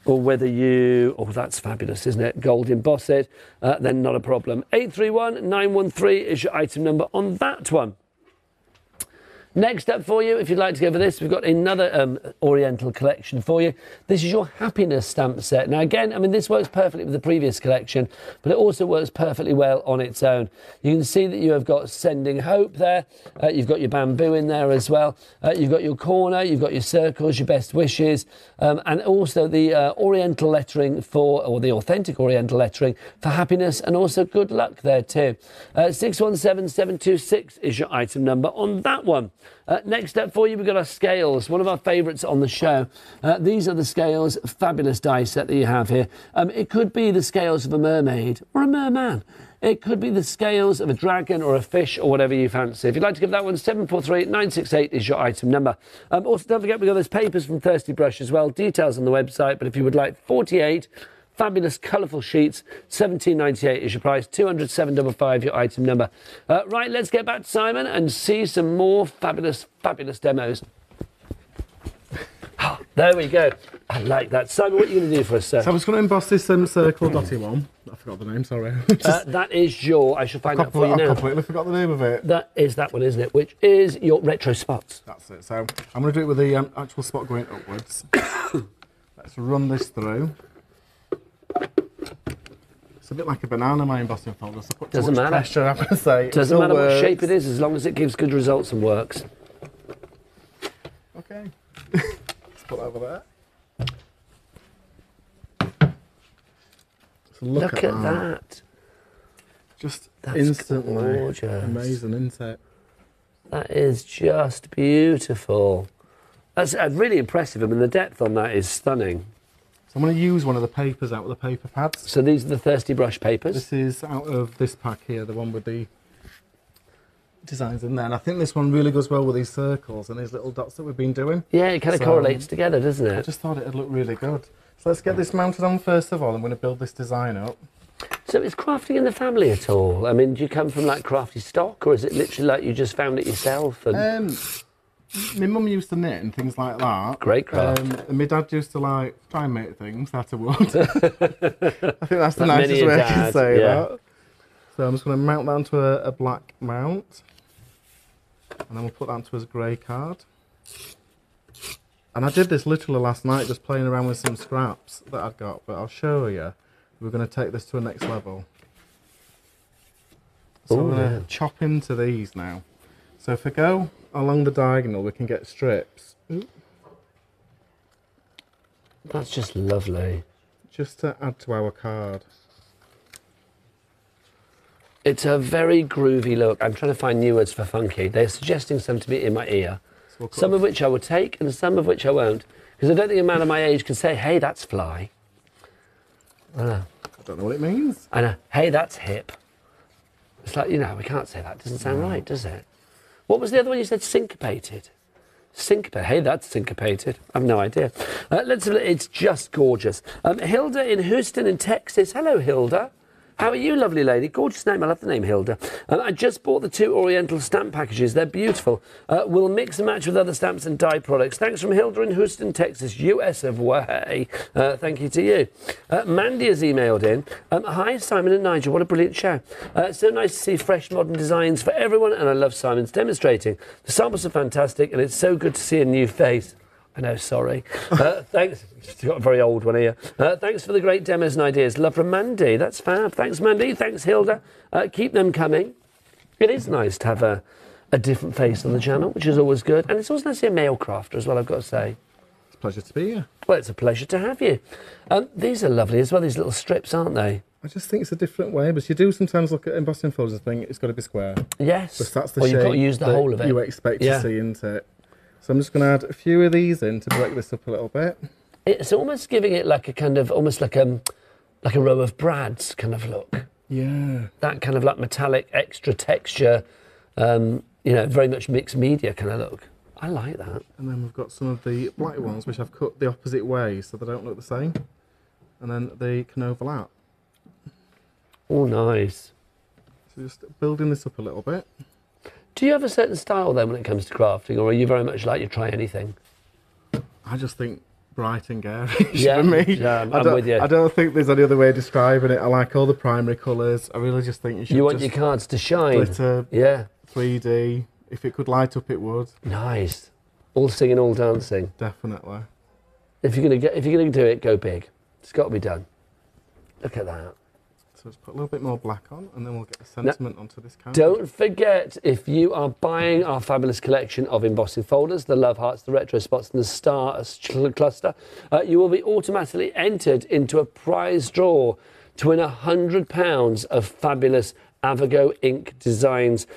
or whether you, oh, that's fabulous, isn't it? Gold embossed, then not a problem. 831913 is your item number on that one. Next up for you, if you'd like to go for this, we've got another Oriental collection for you. This is your happiness stamp set. Now, again, I mean, this works perfectly with the previous collection, but it also works perfectly well on its own. You can see that you have got sending hope there. You've got your bamboo in there as well. You've got your corner, you've got your circles, your best wishes, and also the Oriental lettering or the authentic Oriental lettering for happiness and also good luck there too. 617726 is your item number on that one. Next up for you, we've got our scales, one of our favourites on the show. These are the scales, fabulous die set that you have here. It could be the scales of a mermaid or a merman. It could be the scales of a dragon or a fish or whatever you fancy. If you'd like to give that one, 743968 is your item number. Also, don't forget, we've got those papers from Thirsty Brush as well. Details on the website, but if you would like 48 fabulous colourful sheets, £17.98 is your price, 207.55 your item number. Right, let's get back to Simon and see some more fabulous demos. There we go. I like that. Simon, what are you going to do for us, sir? So I was going to emboss this circle dotty one. I forgot the name, sorry. That is your... I shall find out for you now. I completely forgot the name of it. That is that one, isn't it? Which is your retro spots. That's it. So I'm going to do it with the actual spot going upwards. Let's run this through. It's a bit like a banana, my embossing folder. So put Doesn't matter. Pressure, I'm going to say. Doesn't matter what shape it is, as long as it gives good results and works. Okay. Let's put that over there. So look at that. Just That's instantly gorgeous. amazing, isn't it? That is just beautiful. That's really impressive. I mean, the depth on that is stunning. So I'm going to use one of the papers out of the paper pads. So these are the Thirsty Brush papers. This is out of this pack here, the one with the designs in there. And I think this one really goes well with these circles and these little dots that we've been doing. Yeah, it kind of correlates together, doesn't it? I just thought it'd look really good. So let's get this mounted on first of all. I'm going to build this design up. So is crafting in the family at all? I mean, do you come from like crafty stock, or is it literally like you just found it yourself? And my mum used to knit and things like that. Great craft. And my dad used to like try and make things out of wood. I think that's the nicest way I can say that. So I'm just going to mount that onto a black mount. And then we'll put that onto a grey card. And I did this literally last night, just playing around with some scraps that I'd got, but I'll show you. We're going to take this to a next level. So I'm going to chop into these now. So if I go along the diagonal, we can get strips. Ooh. That's just lovely. Just to add to our card. It's a very groovy look. I'm trying to find new words for funky. They're suggesting some to me in my ear. So some of which I will take and some of which I won't. Because I don't think a man of my age can say, hey, that's fly. I know. I don't know what it means. I know. Hey, that's hip. It's like, you know, we can't say that. Doesn't sound right, does it? What was the other one you said? Syncopated. Syncopated. Hey, that's syncopated. I've no idea. It's just gorgeous. Hilda in Houston in Texas. Hello, Hilda. How are you, lovely lady? Gorgeous name. I love the name Hilda. I just bought the 2 Oriental stamp packages. They're beautiful. We'll mix and match with other stamps and dye products. Thanks from Hilda in Houston, Texas, US of way. Thank you to you. Mandy has emailed in. Hi, Simon and Nigel. What a brilliant show. So nice to see fresh modern designs for everyone, and I love Simon's demonstrating. The samples are fantastic, and it's so good to see a new face. I know, sorry. Thanks. You've got a very old one here. Thanks for the great demos and ideas. Love from Mandy. That's fab. Thanks, Mandy. Thanks, Hilda. Keep them coming. It is nice to have a different face on the channel, which is always good. And it's always nice to see a male crafter as well, I've got to say. It's a pleasure to be here. Well, it's a pleasure to have you. These are lovely as well, these little strips, aren't they? I just think it's a different way, but you do sometimes look at embossing folders and think it's got to be square. Yes. Because that's the shape you've got to use the whole of it. You expect to see, isn't it? So I'm just going to add a few of these in to break this up a little bit. It's almost giving it like a kind of, almost like a row of brads kind of look. Yeah. That kind of like metallic, extra texture, you know, very much mixed media kind of look. I like that. And then we've got some of the black ones, which I've cut the opposite way so they don't look the same. And then they can overlap. Oh, nice. So just building this up a little bit. Do you have a certain style then when it comes to crafting, or are you very much like you try anything? I just think bright and garish for me. Yeah, I'm with you. I don't think there's any other way of describing it. I like all the primary colours. I really just think you should. You want your cards to shine. Glitter, 3D. If it could light up, it would. Nice. All singing, all dancing. Definitely. If you're gonna do it, go big. It's got to be done. Look at that. So let's put a little bit more black on, and then we'll get the sentiment onto this card. Don't forget, if you are buying our fabulous collection of embossing folders, the Love Hearts, the Retro Spots, and the Star Cluster, you will be automatically entered into a prize draw to win £100 of fabulous AVAGO-INK designs,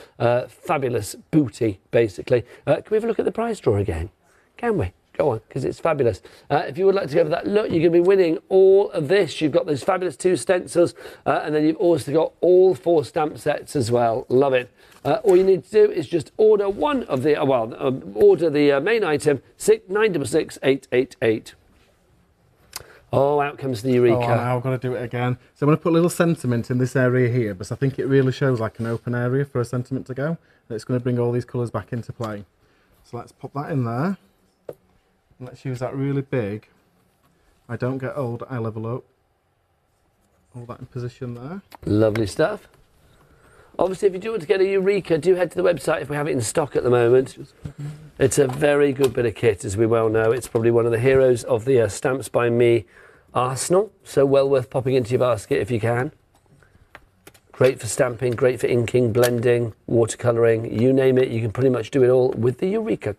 fabulous booty, basically. Can we have a look at the prize draw again? Can we? Go on, because it's fabulous. If you would like to go for that look, you're going to be winning all of this. You've got those fabulous 2 stencils, and then you've also got all 4 stamp sets as well. Love it. All you need to do is just order one of the, order the main item, 966-888. Oh, out comes the Eureka. Oh, now I've got to do it again. So I'm going to put a little sentiment in this area here, because I think it really shows like an open area for a sentiment to go. And it's going to bring all these colours back into play. So let's pop that in there. And let's use that really big. I don't get old, I level up. All that in position there. Lovely stuff. Obviously, if you do want to get a Eureka, do head to the website if we have it in stock at the moment. It's a very good bit of kit, as we well know. It's probably one of the heroes of the Stamps by Me arsenal, so well worth popping into your basket if you can. Great for stamping, great for inking, blending, watercolouring, you name it, you can pretty much do it all with the Eureka.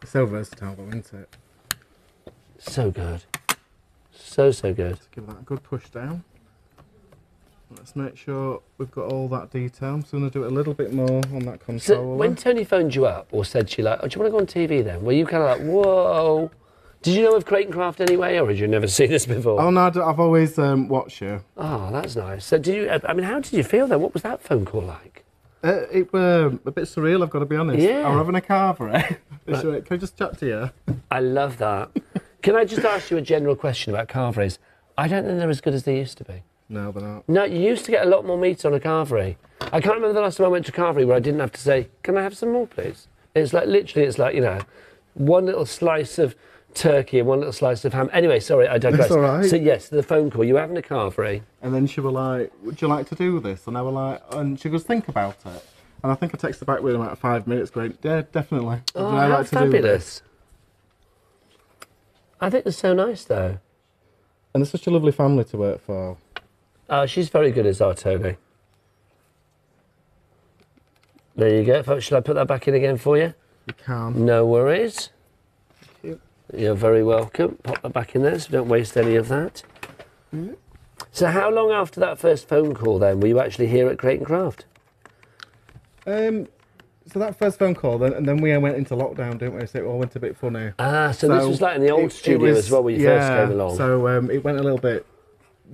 It's so versatile though, isn't it? So good. So good. Let's give that a good push down. Let's make sure we've got all that detail. I'm just going to do it a little bit more on that controller. So when Tony phoned you up or said to you like, oh, do you want to go on TV then? Were you kind of like, whoa? Did you know of Crate and Craft anyway, or had you never seen this before? Oh no, I've always watched you. Oh, that's nice. So did you, I mean, how did you feel then? What was that phone call like? It was a bit surreal, I've got to be honest. Yeah. I was having a carver, eh? Right. Can I just chat to you? I love that. Can I just ask you a general question about carveries? I don't think they're as good as they used to be. No, they're not. No, you used to get a lot more meat on a carvery. I can't remember the last time I went to a carvery where I didn't have to say, can I have some more, please? It's like, literally, it's like, you know, one little slice of turkey and one little slice of ham. Anyway, sorry, I digress. That's all right. So, yes, the phone call, you were having a carvery. And then she was like, would you like to do this? And I was like, and she goes, think about it. And I think I texted back within about 5 minutes going, yeah, definitely. Oh, I how like to do fabulous. this? I think they're so nice, though. And they're such a lovely family to work for. Oh, she's very good as our Tony. There you go. Shall I put that back in again for you? You can. No worries. Thank you. You're very welcome. Pop that back in there so don't waste any of that. Mm-hmm. So how long after that first phone call then were you actually here at Crate and Craft? So that first phone call, and then we went into lockdown, didn't we? So it all went a bit funny. Ah, so this was like in the old studio as well, where you first came along. So it went a little bit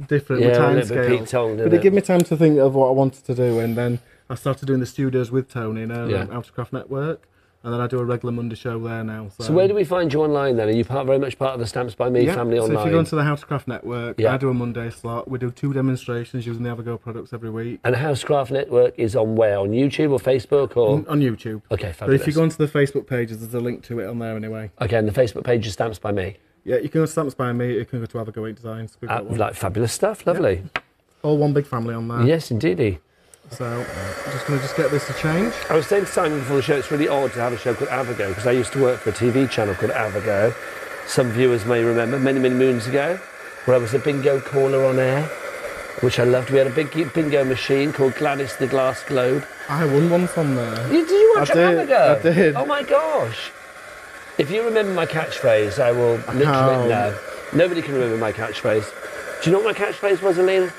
different with a time little bit scale. peak-toned, But it gave me time to think of what I wanted to do, and then I started doing the studios with Tony and Autocraft Network, and then I do a regular Monday show there now. So where do we find you online then? Are you very much part of the Stamps by Me family online? So if you go into the Housecraft Network, I do a Monday slot. We do 2 demonstrations using the AVAGO products every week. And Housecraft Network is on where? On YouTube or Facebook or? On YouTube. Okay, fabulous. But if you go onto the Facebook pages, there's a link to it on there anyway. Okay, and the Facebook page is Stamps by Me? Yeah, you can go to Stamps by Me, you can go to AVAGO-INK Designs. Like fabulous stuff, lovely. Yeah. All one big family on there. Yes, indeedy. So, I'm just going to get this to change. I was saying to Simon before the show, it's really odd to have a show called AVAGO, because I used to work for a TV channel called AVAGO. Some viewers may remember, many moons ago, where I was a bingo caller on air, which I loved. We had a big bingo machine called Gladys the Glass Globe. I won once on there. Did you watch AVAGO? I did. Oh my gosh. If you remember my catchphrase, I will literally... No, nobody can remember my catchphrase. Do you know what my catchphrase was, Alina?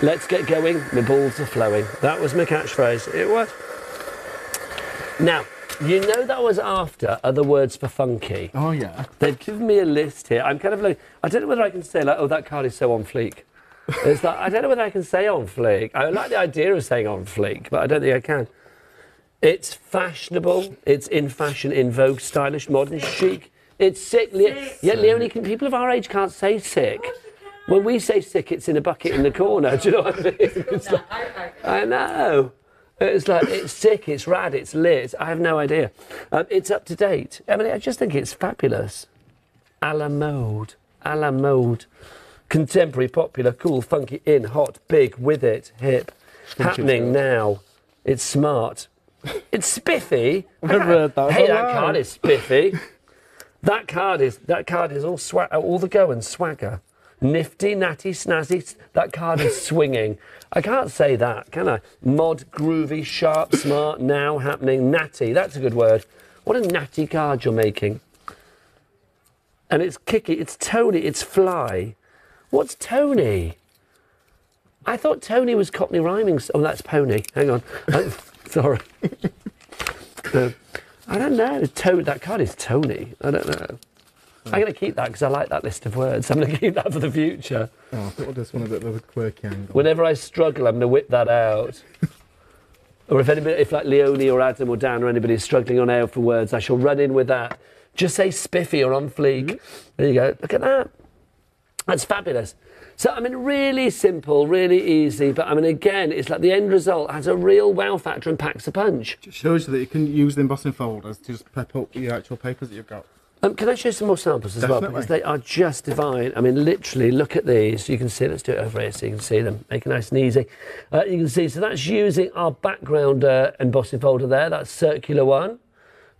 Let's get going, the balls are flowing. That was my catchphrase. It was. Now, you know that was after other words for funky. Oh, yeah. They've given me a list here. I'm kind of like, I don't know whether I can say like, oh, that card is so on fleek. It's like, I don't know whether I can say on fleek. I like the idea of saying on fleek, but I don't think I can. It's fashionable. It's in fashion, in vogue, stylish, modern, chic. It's sick. Yeah, Leonie, people of our age can't say sick. When we say sick, it's in a bucket in the corner. Do you know what I mean? It's like, I know. It's like, it's sick, it's rad, it's lit. I have no idea. It's up to date. I mean, I just think it's fabulous. A la mode. A la mode. Contemporary, popular, cool, funky, in, hot, big, with it, hip. Happening now. It's smart. It's spiffy. I've never heard that. Hey, that card is spiffy. That card is all the go and swagger. Nifty, natty, snazzy. That card is swinging. I can't say that, can I? Mod, groovy, sharp, smart, now, happening, natty. That's a good word. What a natty card you're making. And it's kicky, it's Tony, it's fly. What's Tony? I thought Tony was Cockney rhyming. Oh, that's pony. Hang on. Sorry. I don't know. That card is Tony. I don't know. I'm going to keep that because I like that list of words. I'm going to keep that for the future. Oh, I think we'll just want a bit of a quirky angle. Whenever I struggle, I'm going to whip that out. Or if like Leonie or Adam or Dan or anybody is struggling on air for words, I shall run in with that. Just say spiffy or on fleek. There you go. Look at that. That's fabulous. So, I mean, really simple, really easy. But, I mean, again, it's like the end result has a real wow factor and packs a punch. It shows you that you can use the embossing folders to just pep up your actual papers that you've got. Can I show some more samples as well? Because they are just divine. I mean, literally, look at these. You can see, let's do it over here so you can see them. Make it nice and easy. You can see, so that's using our background embossing folder there. That's circular one.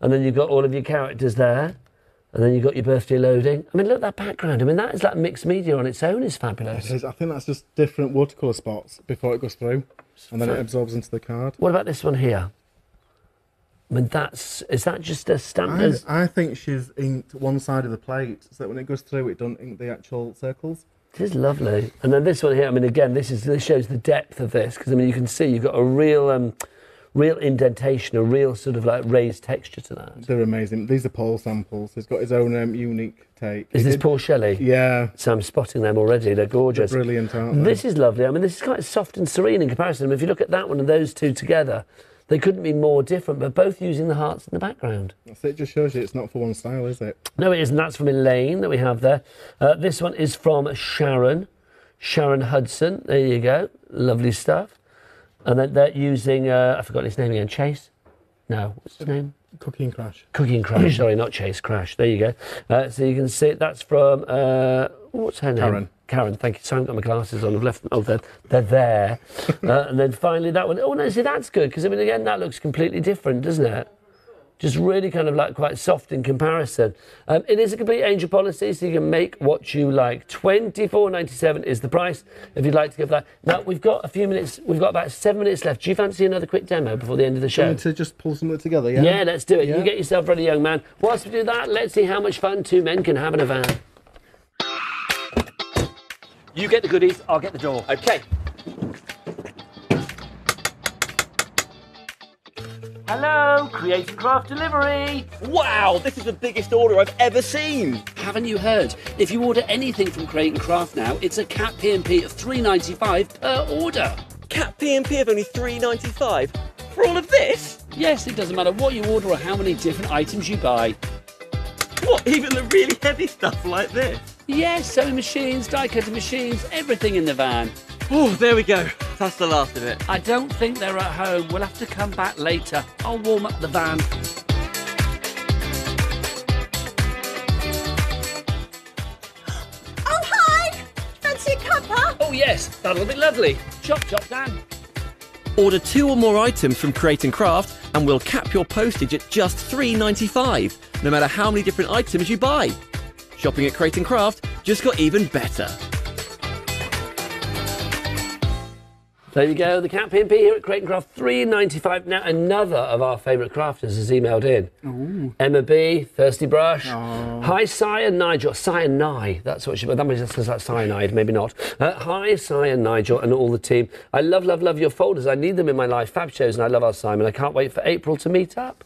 And then you've got all of your characters there. And then you've got your birthday loading. I mean, look at that background. I mean, that is like mixed media on its own. Is fabulous. It is. I think that's just different watercolour spots before it goes through. And then it absorbs into the card. What about this one here? I mean, is that just a stamp? I think she's inked one side of the plate, so that when it goes through, it doesn't ink the actual circles. It is lovely. And then this one here, I mean, again, this shows the depth of this, because, I mean, you can see you've got a real indentation, a real sort of like raised texture to that. They're amazing. These are Paul samples. He's got his own unique take. Is this Paul Shelley? Yeah. So I'm spotting them already. They're gorgeous. They're brilliant, aren't they? This is lovely. I mean, this is quite soft and serene in comparison. I mean, if you look at that one and those two together, they couldn't be more different, but both using the hearts in the background. That's it, just shows you it's not for one style, is it? No, it isn't. That's from Elaine that we have there. This one is from Sharon Hudson. There you go. Lovely stuff. And then they're using, I forgot his name again, Chase? No, what's his name? Cookie and Crash. Cookie and Crash, sorry, not Chase, Crash. There you go. So you can see that's from, what's her name? Karen, thank you. So I haven't got my glasses on. I've left them. Oh, they're there. And then finally that one. Oh, no, see, that's good, because, I mean, again, that looks completely different, doesn't it? Just really kind of like quite soft in comparison. It is a complete angel policy, so you can make what you like. $24.97 is the price, if you'd like to give that. Now, we've got a few minutes. We've got about 7 minutes left. Do you fancy another quick demo before the end of the show? To just pull something together, yeah? Yeah, let's do it. Yeah. You get yourself ready, young man. Whilst we do that, let's see how much fun two men can have in a van. You get the goodies, I'll get the door. Okay. Hello, Create and Craft Delivery. Wow, this is the biggest order I've ever seen. Haven't you heard? If you order anything from Create and Craft now, it's a Cat P&P of $3.95 per order. Cat P&P of only $3.95 for all of this? Yes, it doesn't matter what you order or how many different items you buy. What, even the really heavy stuff like this? Yes, sewing machines, die-cutting machines, everything in the van. Oh, there we go. That's the last of it. I don't think they're at home. We'll have to come back later. I'll warm up the van. Oh, hi! Fancy a cuppa? Oh yes, that'll be lovely. Chop, chop, Dan. Order 2 or more items from Create and Craft and we'll cap your postage at just $3.95, no matter how many different items you buy. Shopping at Create and Craft just got even better. There you go, the Cat P&P here at Create and Craft, $3.95. Now, another of our favourite crafters has emailed in. Ooh. Emma B, Thirsty Brush. Oh. Hi, Cy and Nigel. Cy and Nye, that's what she... That means that's like cyanide, maybe not. Hi, Cy and Nigel and all the team. I love, love, love your folders. I need them in my life. Fab shows, and I love our Simon. I can't wait for April to meet up.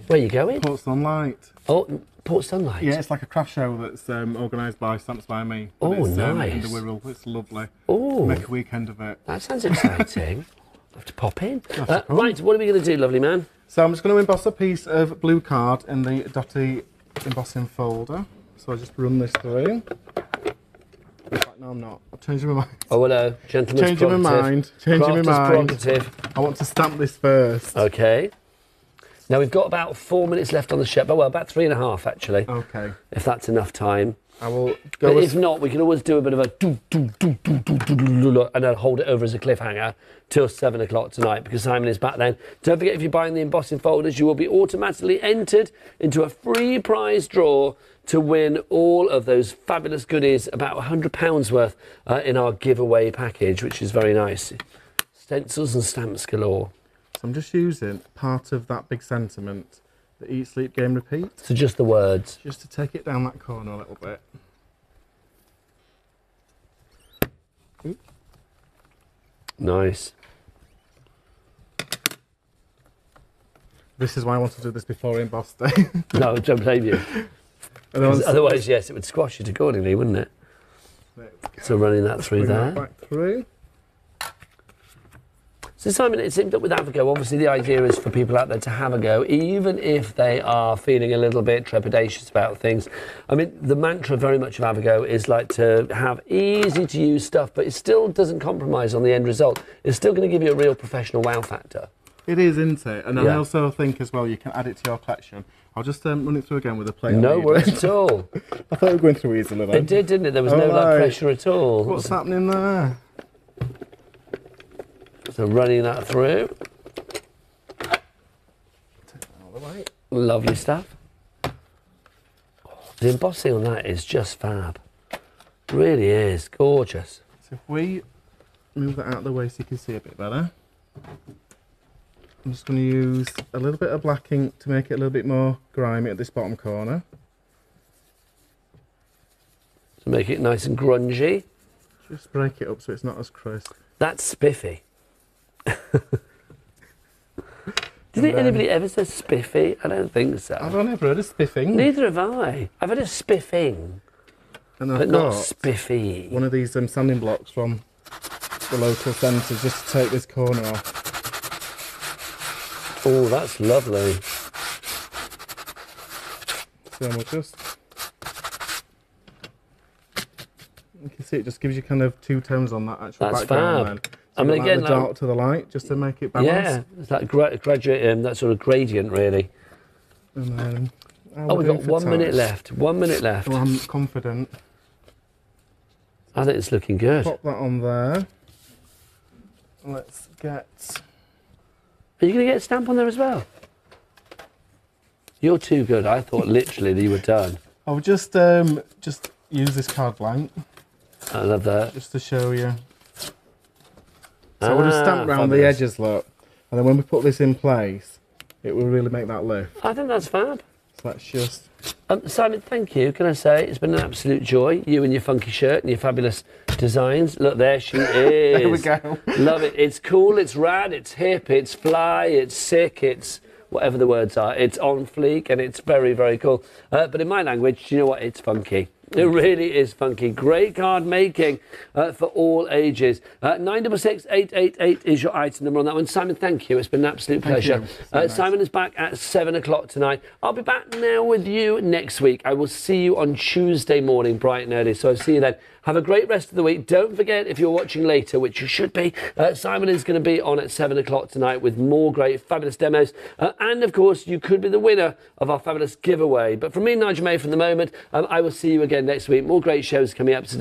Where are you going? Port Sunlight. Oh, Port Sunlight? Yeah, it's like a craft show that's organised by Stamps by Me. Oh, it's, nice. In the Wirral. It's lovely. Oh. Make a weekend of it. That sounds exciting. I'll have to pop in. Right, what are we going to do, lovely man? So I'm just going to emboss a piece of blue card in the Dotty embossing folder. So I'll just run this through. In fact, no, I'm not. I'm changing my mind. Oh, hello. Gentleman's Changing my mind. Changing my mind. Prerogative. I want to stamp this first. Okay. Now, we've got about 4 minutes left on the show. Well, about 3.5, actually. Okay. If that's enough time. I will go. But if not, we can always do a bit of a and then hold it over as a cliffhanger till 7 o'clock tonight, because Simon is back then. Don't forget, if you're buying the embossing folders, you will be automatically entered into a free prize draw to win all of those fabulous goodies, about £100 worth in our giveaway package, which is very nice. Stencils and stamps galore. So I'm just using part of that big sentiment, the Eat, Sleep, Game, Repeat. So just the words. Just to take it down that corner a little bit. Ooh. This is why I want to do this before Emboss Day. No, don't blame you. Otherwise, yes, it would squash it accordingly, wouldn't it? So running that through there. Back through. So Simon, it seems that with AVAGO, obviously the idea is for people out there to have a go, even if they are feeling a little bit trepidatious about things. I mean, the mantra very much of AVAGO is like to have easy to use stuff, but it still doesn't compromise on the end result. It's still going to give you a real professional wow factor. It is, isn't it? And Yeah. I also think as well, you can add it to your collection. I'll just run it through again with a plate. No worries at all. I thought we were going through easily then. It did, didn't it? There was no Alright. pressure at all. What's happening there? So running that through. Take that out of the way. Lovely stuff. The embossing on that is just fab. Really is. Gorgeous. So if we move that out of the way so you can see a bit better. I'm just going to use a little bit of black ink to make it a little bit more grimy at this bottom corner. To make it nice and grungy. Just break it up so it's not as crisp. That's spiffy. Do you think anybody ever says spiffy? I don't think so. I've never heard of spiffing. Neither have I. I've had a spiffing, And I've but not got spiffy. one of these sanding blocks from the local centre just to take this corner off. Oh, that's lovely. So we'll just... You can see it just gives you kind of two tones on that actual That's background. fab. Then. I mean, Like again, the like- dark to the light, just to make it balanced. Yeah, it's that graduate, that sort of gradient, really. And then, Oh, we've got 1 minute left. 1 minute left. Well, I'm confident. I think it's looking good. Pop that on there. Let's get... Are you going to get a stamp on there as well? You're too good. I thought literally that you were done. I'll just use this card blank I love that. just to show you. So we'll just stamp around the fabulous. edges, look. And then when we put this in place, it will really make that lift. I think that's fab. So let's just... Simon, thank you. Can I say it's been an absolute joy. You and your funky shirt and your fabulous designs. Look, there she is. There we go. Love it. It's cool, it's rad, it's hip, it's fly, it's sick, it's whatever the words are. It's on fleek and it's very, very cool. But in my language, you know what? It's funky. It really is funky. Great card making for all ages. 966 888 is your item number on that one. Simon, thank you. It's been an absolute pleasure. Nice. Simon is back at 7 o'clock tonight. I'll be back now with you next week. I will see you on Tuesday morning, bright and early. So I'll see you then. Have a great rest of the week. Don't forget, if you're watching later, which you should be, Simon is going to be on at 7 o'clock tonight with more great, fabulous demos. And, of course, you could be the winner of our fabulous giveaway. But from me, Nigel May, from the moment, I will see you again next week. More great shows coming up today.